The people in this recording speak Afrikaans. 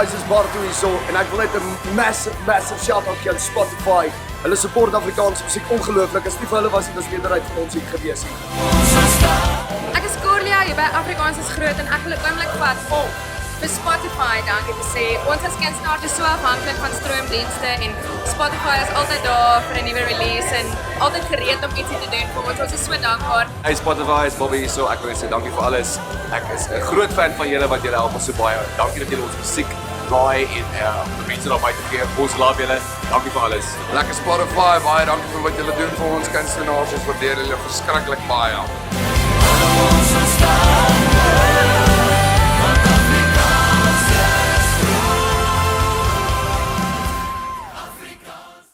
guys, is Bartu hierso en ek wil net 'n massive shout-out gee aan Spotify. Hulle support Afrikaanse musiek ongelooflik. As nie vir hulle was dit, was meerderheid van ons hier gewees het. Ek is Corlia hier by Afrikaans is groot en ek wil 'n oomblik vat om vir Spotify dankie te sê. Ons as kunstenaars is so afhanklik van stroomdienste en Spotify is altyd daar vir 'n nuwe release en altyd gereed om ietsie te doen vir ons. Ons is so dankbaar. Hey Spotify, is Bobby hier so. Ek wil sê dankie vir alles. Ek is 'n groot fan van julle wat julle help ons so baie. Dankie dat julle ons musiek draai en die mense daar buite gee. Ons love julle. Dankie vir alles. Lekker Spotify, baie dankie vir wat julle doen vir ons kunstenaars. Ons waardeer julle verskriklik baie.